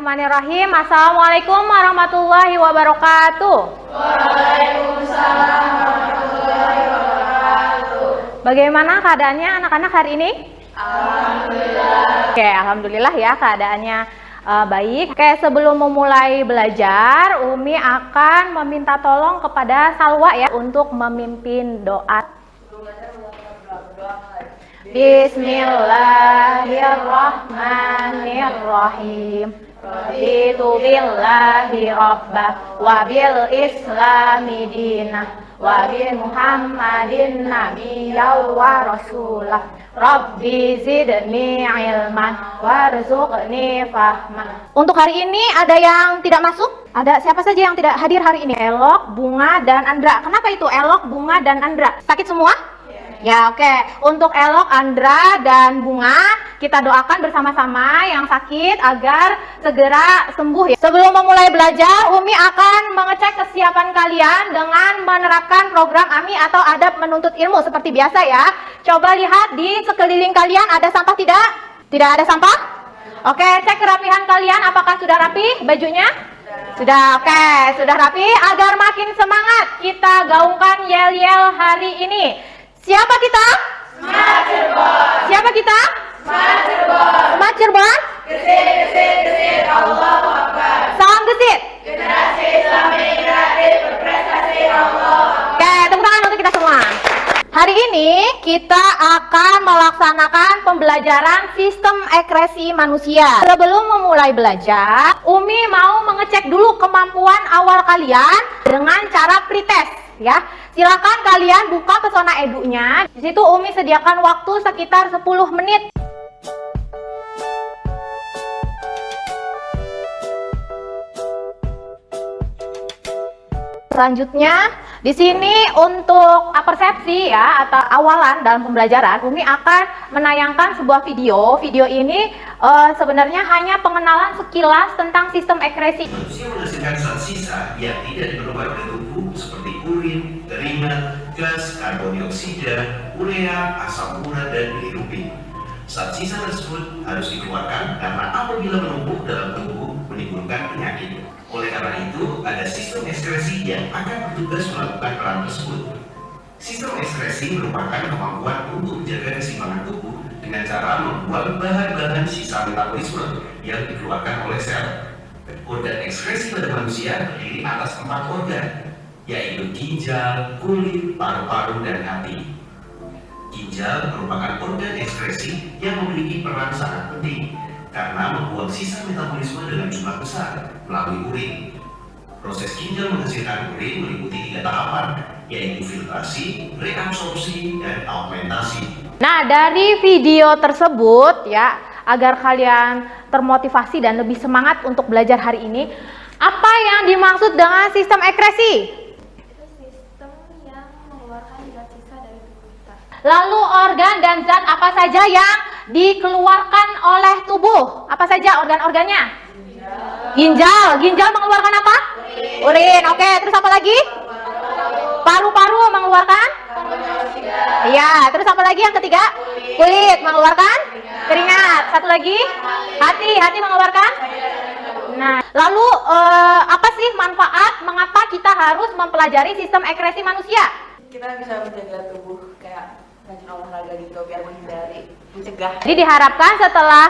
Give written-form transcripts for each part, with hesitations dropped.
Bismillahirrahmanirrahim. Assalamualaikum warahmatullahi wabarakatuh. Waalaikumsalam warahmatullahi wabarakatuh. Bagaimana keadaannya anak-anak hari ini? Alhamdulillah. Oke, alhamdulillah ya keadaannya baik. Oke, sebelum memulai belajar, Umi akan meminta tolong kepada Salwa ya untuk memimpin doa. Bismillahirrahmanirrahim. Raditu billahi rabbah wa bil islami dinah wa bi Muhammadin nabiyyan wa rasulah. Rabbi zidni ilman warzuqni fahma. Untuk hari ini ada yang tidak masuk? Ada siapa saja yang tidak hadir hari ini? Elok, Bunga, dan Andra. Kenapa itu Elok, Bunga, dan Andra? Sakit semua? Ya, oke. Untuk Elok, Andra, dan Bunga, kita doakan bersama-sama yang sakit agar segera sembuh ya. Sebelum memulai belajar, Umi akan mengecek kesiapan kalian dengan menerapkan program AMI atau adab menuntut ilmu seperti biasa ya. Coba lihat di sekeliling kalian ada sampah tidak? Tidak ada sampah? Oke, cek kerapihan kalian apakah sudah rapi bajunya? Sudah, oke, sudah rapi. Agar makin semangat, kita gaungkan yel-yel hari ini. Siapa kita? Smart Cirebon. Siapa kita? Smart Cirebon. Smart Cirebon. Gesit, gesit, gesit. Allahu Akbar. Salam gesit. Generasi Islami kreatif berprestasi. Allahu Akbar. Oke, tepuk tangan untuk kita semua. Hari ini kita akan melaksanakan pembelajaran sistem ekskresi manusia. Sebelum memulai belajar, Umi mau mengecek dulu kemampuan awal kalian dengan cara pretest ya. Silakan kalian buka Pesona Edu-nya. Di situ Umi sediakan waktu sekitar 10 menit. Selanjutnya, di sini untuk persepsi ya atau awalan dalam pembelajaran, Umi akan menayangkan sebuah video. Video ini sebenarnya hanya pengenalan sekilas tentang sistem ekskresi. Manusia menghasilkan zat sisa yang tidak diperlukan oleh tubuh seperti urin, keringat, gas, karbon dioksida, urea, asam urat, dan bilirubin. Zat sisa tersebut harus dikeluarkan karena apabila menumpuk dalam tubuh menimbulkan penyakit. Oleh karena itu, ada sistem ekskresi yang akan bertugas melakukan peran tersebut. Sistem ekskresi merupakan kemampuan untuk menjaga keseimbangan tubuh dengan cara membuang bahan-bahan sisa metabolisme yang dikeluarkan oleh sel. Organ ekskresi pada manusia terdiri atas 4 organ, yaitu ginjal, kulit, paru-paru, dan hati. Ginjal merupakan organ ekskresi yang memiliki peran sangat penting karena membuang sisa metabolisme dengan jumlah besar melalui urin. Proses ginjal menghasilkan urin meliputi 3 tahapan, yaitu filtrasi, reabsorpsi, dan augmentasi. Nah, dari video tersebut ya, agar kalian termotivasi dan lebih semangat untuk belajar hari ini, apa yang dimaksud dengan sistem ekskresi? Itu sistem yang mengeluarkan zat sisa dari tubuh kita. Lalu organ dan zat apa saja yang dikeluarkan oleh tubuh? Apa saja organ-organnya? Ginjal. Ginjal mengeluarkan apa? Urin. Oke, terus apa lagi? Paru-paru mengeluarkan? Iya, terus apa lagi yang ketiga? Kulit mengeluarkan? Keringat. Satu lagi? Hati. Hati mengeluarkan? Nah, lalu apa sih manfaat mengapa kita harus mempelajari sistem ekskresi manusia? Kita bisa menjaga tubuh kayak rajin olahraga gitu biar mencegah. Jadi diharapkan setelah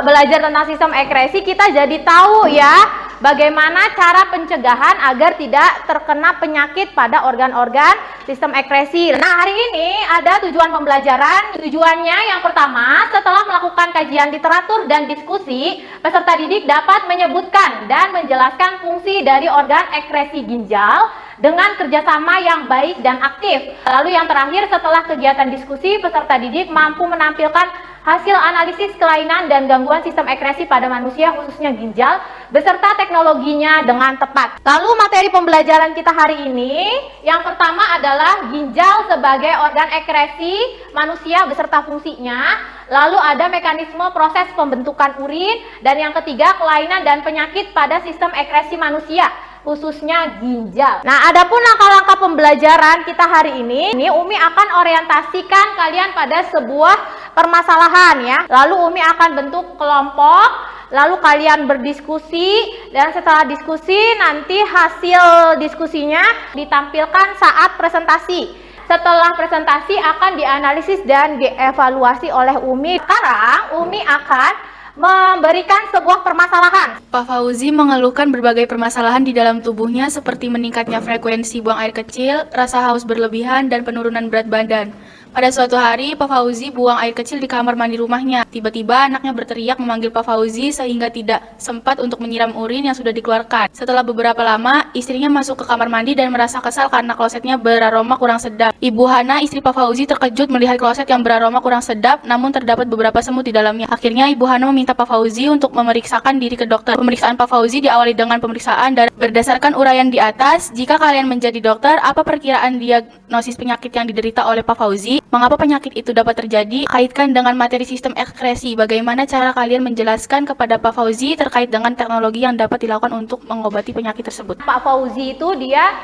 belajar tentang sistem ekskresi kita jadi tahu ya bagaimana cara pencegahan agar tidak terkena penyakit pada organ-organ sistem ekskresi. Nah, hari ini ada tujuan pembelajaran. Tujuannya yang pertama, setelah melakukan kajian literatur dan diskusi, peserta didik dapat menyebutkan dan menjelaskan fungsi dari organ ekskresi ginjal dengan kerjasama yang baik dan aktif. Lalu yang terakhir, setelah kegiatan diskusi, peserta didik mampu menampilkan hasil analisis kelainan dan gangguan sistem ekskresi pada manusia khususnya ginjal beserta teknologinya dengan tepat. Lalu materi pembelajaran kita hari ini yang pertama adalah ginjal sebagai organ ekskresi manusia beserta fungsinya. Lalu ada mekanisme proses pembentukan urin dan yang ketiga kelainan dan penyakit pada sistem ekskresi manusia khususnya ginjal. Nah, adapun langkah-langkah pembelajaran kita hari ini Umi akan orientasikan kalian pada sebuah permasalahan ya. Lalu Umi akan bentuk kelompok lalu kalian berdiskusi, dan setelah diskusi nanti hasil diskusinya ditampilkan saat presentasi. Setelah presentasi akan dianalisis dan dievaluasi oleh Umi. Sekarang Umi akan memberikan sebuah permasalahan. Pak Fauzi mengeluhkan berbagai permasalahan di dalam tubuhnya seperti meningkatnya frekuensi buang air kecil, rasa haus berlebihan, dan penurunan berat badan. Pada suatu hari, Pak Fauzi buang air kecil di kamar mandi rumahnya. Tiba-tiba anaknya berteriak memanggil Pak Fauzi sehingga tidak sempat untuk menyiram urin yang sudah dikeluarkan. Setelah beberapa lama, istrinya masuk ke kamar mandi dan merasa kesal karena klosetnya beraroma kurang sedap. Ibu Hana, istri Pak Fauzi, terkejut melihat kloset yang beraroma kurang sedap, namun terdapat beberapa semut di dalamnya. Akhirnya Ibu Hana meminta Pak Fauzi untuk memeriksakan diri ke dokter. Pemeriksaan Pak Fauzi diawali dengan pemeriksaan dan berdasarkan uraian di atas, jika kalian menjadi dokter, apa perkiraan diagnosis penyakit yang diderita oleh Pak Fauzi? Mengapa penyakit itu dapat terjadi? Kaitkan dengan materi sistem ekskresi. Bagaimana cara kalian menjelaskan kepada Pak Fauzi terkait dengan teknologi yang dapat dilakukan untuk mengobati penyakit tersebut? Pak Fauzi itu dia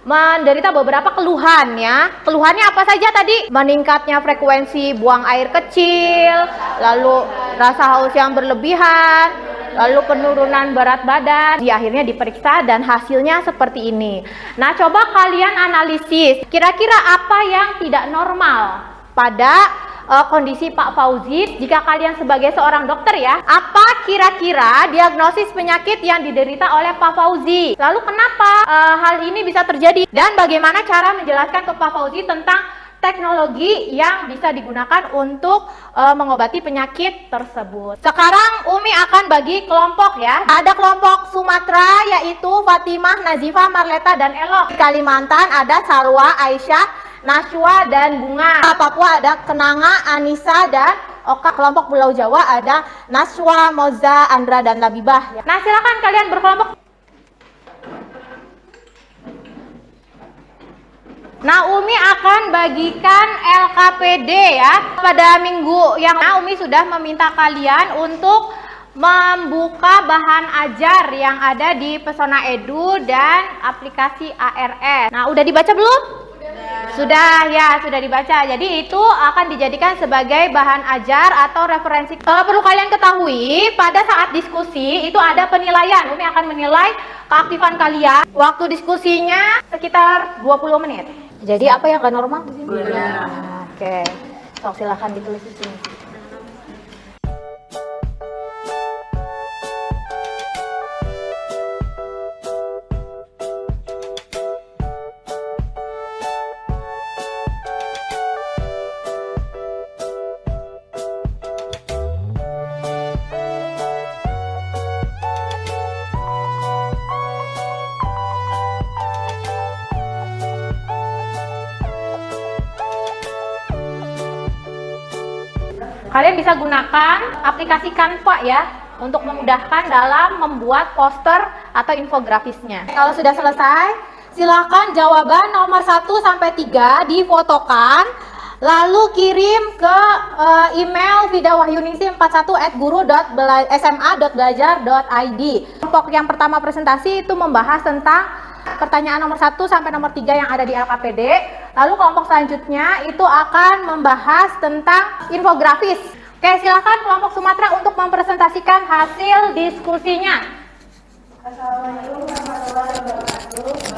menderita beberapa keluhan ya. Keluhannya apa saja tadi? Meningkatnya frekuensi buang air kecil, lalu rasa haus yang berlebihan, lalu penurunan berat badan. Akhirnya diperiksa dan hasilnya seperti ini. Nah, coba kalian analisis kira-kira apa yang tidak normal pada kondisi Pak Fauzi. Jika kalian sebagai seorang dokter ya, apa kira-kira diagnosis penyakit yang diderita oleh Pak Fauzi? Lalu kenapa hal ini bisa terjadi? Dan bagaimana cara menjelaskan ke Pak Fauzi tentang teknologi yang bisa digunakan untuk mengobati penyakit tersebut. Sekarang Umi akan bagi kelompok ya. Ada kelompok Sumatera yaitu Fatimah, Nazifah, Marleta, dan Elo. Di Kalimantan ada Salwa, Aisyah, Nashwa, dan Bunga. Papua ada Kenanga, Anissa, dan Oka. Kelompok Pulau Jawa ada Nashwa, Moza, Andra, dan Labibah. Nah, silakan kalian berkelompok. Nah, Umi akan bagikan LKPD ya. Pada minggu yang lalu Umi sudah meminta kalian untuk membuka bahan ajar yang ada di Pesona Edu dan aplikasi ARS. Nah, udah dibaca belum? Sudah ya, sudah dibaca. Jadi itu akan dijadikan sebagai bahan ajar atau referensi. Perlu kalian ketahui, pada saat diskusi itu ada penilaian. Umi akan menilai keaktifan kalian. Waktu diskusinya sekitar 20 menit. Jadi apa yang gak normal di sini? Benar. Oke. So, silakan ditulis di sini. Kalian bisa gunakan aplikasi Canva ya untuk memudahkan dalam membuat poster atau infografisnya. Kalau sudah selesai, silakan jawaban nomor 1 sampai 3 difotokan lalu kirim ke email vidawahyuningsi41@guru.sma.belajar.id. Kelompok yang pertama presentasi itu membahas tentang pertanyaan nomor 1 sampai nomor 3 yang ada di LKPD. Lalu kelompok selanjutnya itu akan membahas tentang infografis. Oke, silakan kelompok Sumatera untuk mempresentasikan hasil diskusinya. Assalamualaikum warahmatullahi wabarakatuh.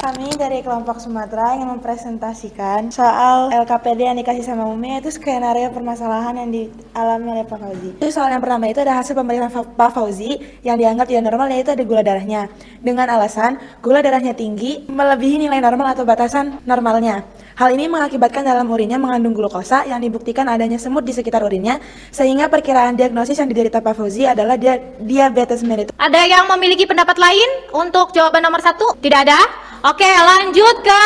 Kami dari kelompok Sumatera ingin mempresentasikan soal LKPD yang dikasih sama Umi, yaitu skenario permasalahan yang dialami oleh Pak Fauzi. Itu soal yang pertama itu ada hasil pemeriksaan Pak Fauzi yang dianggap tidak normal, yaitu ada gula darahnya. Dengan alasan gula darahnya tinggi melebihi nilai normal atau batasan normalnya. Hal ini mengakibatkan dalam urinnya mengandung glukosa yang dibuktikan adanya semut di sekitar urinnya, sehingga perkiraan diagnosis yang diderita Pak Fauzi adalah diabetes mellitus. Ada yang memiliki pendapat lain untuk jawaban nomor 1? Tidak ada? Oke, lanjut ke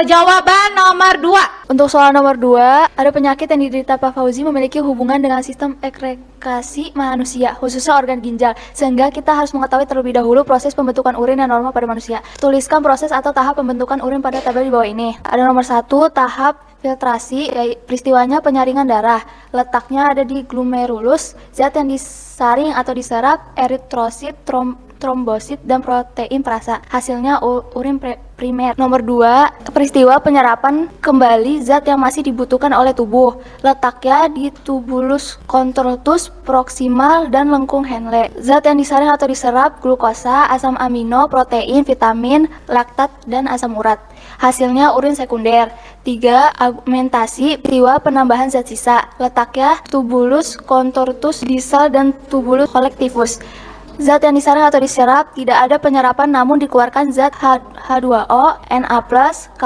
jawaban nomor 2. Untuk soal nomor 2, ada penyakit yang diderita Pak Fauzi memiliki hubungan dengan sistem ekreksi manusia, khususnya organ ginjal, sehingga kita harus mengetahui terlebih dahulu proses pembentukan urin yang normal pada manusia. Tuliskan proses atau tahap pembentukan urin pada tabel di bawah ini. Ada nomor 1, tahap filtrasi, peristiwanya penyaringan darah. Letaknya ada di glomerulus, zat yang disaring atau diserap eritrosit, trombosit dan protein perasa. Hasilnya urin primer. Nomor 2, peristiwa penyerapan kembali zat yang masih dibutuhkan oleh tubuh. Letaknya di tubulus contortus proximal dan lengkung Henle. Zat yang disaring atau diserap glukosa, asam amino, protein, vitamin, laktat, dan asam urat. Hasilnya urin sekunder. 3, augmentasi peristiwa penambahan zat sisa. Letaknya tubulus contortus distal dan tubulus collectivus. Zat yang disaring atau diserap tidak ada penyerapan namun dikeluarkan zat H2O, Na+, K+,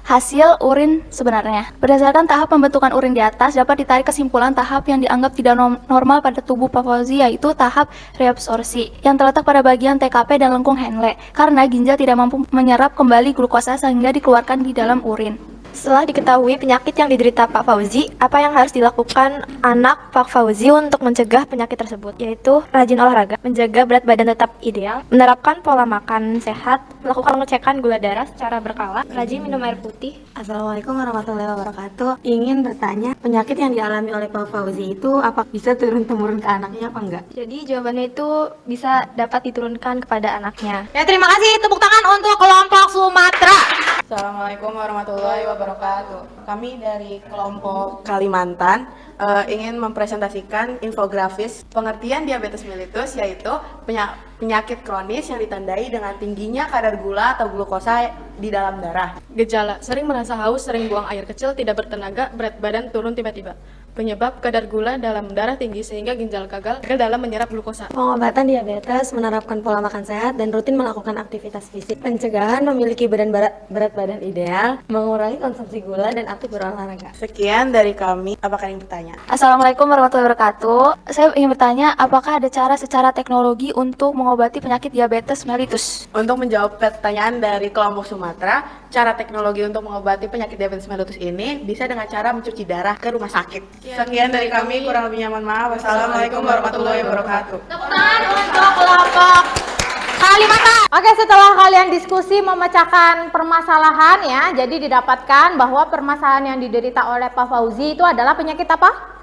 hasil urin sebenarnya. Berdasarkan tahap pembentukan urin di atas dapat ditarik kesimpulan tahap yang dianggap tidak normal pada tubuh Pak Fauzi yaitu tahap reabsorpsi yang terletak pada bagian TKP dan lengkung Henle karena ginjal tidak mampu menyerap kembali glukosa sehingga dikeluarkan di dalam urin. Setelah diketahui penyakit yang diderita Pak Fauzi, apa yang harus dilakukan anak Pak Fauzi untuk mencegah penyakit tersebut? Yaitu rajin olahraga, menjaga berat badan tetap ideal, menerapkan pola makan sehat, melakukan pengecekan gula darah secara berkala, rajin minum air putih. Assalamualaikum warahmatullahi wabarakatuh. Ingin bertanya, penyakit yang dialami oleh Pak Fauzi itu apa bisa turun-temurun ke anaknya apa enggak? Jadi jawabannya itu bisa dapat diturunkan kepada anaknya. Ya, terima kasih. Tepuk tangan untuk kelompok Sumatera. Assalamualaikum warahmatullahi wabarakatuh. Kami dari kelompok Kalimantan ingin mempresentasikan infografis pengertian diabetes mellitus, yaitu penyakit kronis yang ditandai dengan tingginya kadar gula atau glukosa di dalam darah. Gejala: sering merasa haus, sering buang air kecil, tidak bertenaga, berat badan turun tiba-tiba. Penyebab: kadar gula dalam darah tinggi sehingga ginjal gagal dalam menyerap glukosa. Pengobatan diabetes menerapkan pola makan sehat dan rutin melakukan aktivitas fisik. Pencegahan memiliki berat badan ideal, mengurangi konsumsi gula dan aktif berolahraga. Sekian dari kami. Apakah yang bertanya? Assalamualaikum warahmatullahi wabarakatuh. Saya ingin bertanya, apakah ada cara secara teknologi untuk mengobati penyakit diabetes mellitus? Untuk menjawab pertanyaan dari kelompok Sumatera, cara teknologi untuk mengobati penyakit diabetes mellitus ini bisa dengan cara mencuci darah ke rumah sakit. Sekian dari kami, kurang lebihnya mohon maaf. Wassalamualaikum warahmatullahi wabarakatuh. Tepuk tangan untuk kelompok Kalimantan. Oke, setelah kalian diskusi memecahkan permasalahan ya, jadi didapatkan bahwa permasalahan yang diderita oleh Pak Fauzi itu adalah penyakit apa?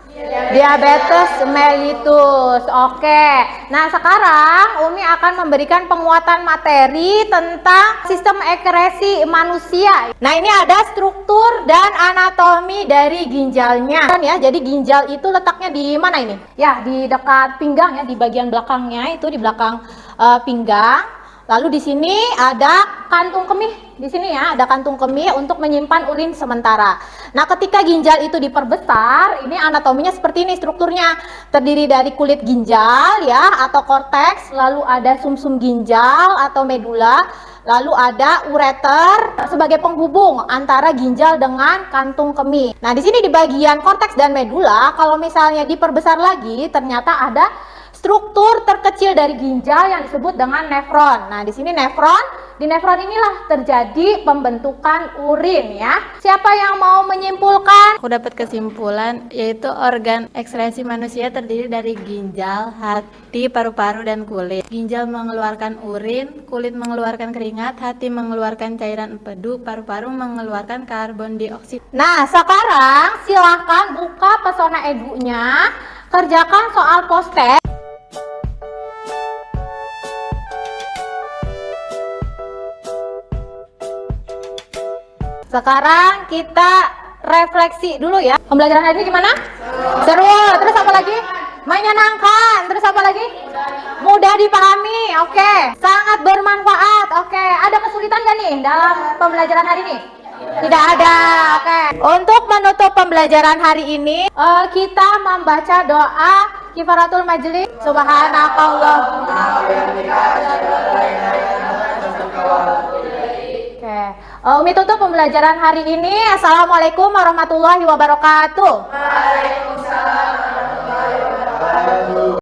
Diabetes mellitus. Oke. Nah, sekarang Umi akan memberikan penguatan materi tentang sistem ekresi manusia. Nah, ini ada struktur dan anatomi dari ginjalnya. Ya, jadi ginjal itu letaknya di mana ini? Ya, di dekat pinggang ya, di bagian belakangnya itu di belakang pinggang. Lalu di sini ada kantung kemih. Di sini ya ada kantung kemih untuk menyimpan urin sementara. Nah, ketika ginjal itu diperbesar, ini anatominya seperti ini strukturnya. Terdiri dari kulit ginjal ya atau korteks, lalu ada sumsum ginjal atau medula, lalu ada ureter sebagai penghubung antara ginjal dengan kantung kemih. Nah, di sini di bagian korteks dan medula, kalau misalnya diperbesar lagi, ternyata ada struktur terkecil dari ginjal yang disebut dengan nefron. Nah, di sini nefron, di nefron inilah terjadi pembentukan urin ya. Siapa yang mau menyimpulkan? Aku dapat kesimpulan yaitu organ ekskresi manusia terdiri dari ginjal, hati, paru-paru, dan kulit. Ginjal mengeluarkan urin, kulit mengeluarkan keringat, hati mengeluarkan cairan empedu, paru-paru mengeluarkan karbon dioksida. Nah, sekarang silahkan buka pesona edunya, kerjakan soal post-test. Sekarang kita refleksi dulu ya. Pembelajaran hari ini gimana? Seru. Terus apa lagi? Menyenangkan. Terus apa lagi? Mudah dipahami. Oke. Sangat bermanfaat. Oke. Ada kesulitan gak nih dalam pembelajaran hari ini? Tidak ada. Oke. Untuk menutup pembelajaran hari ini, kita membaca doa kifaratul majelis. Subhanakallahumma. Oke, Umi tutup pembelajaran hari ini. Assalamualaikum warahmatullahi wabarakatuh. Waalaikumsalam.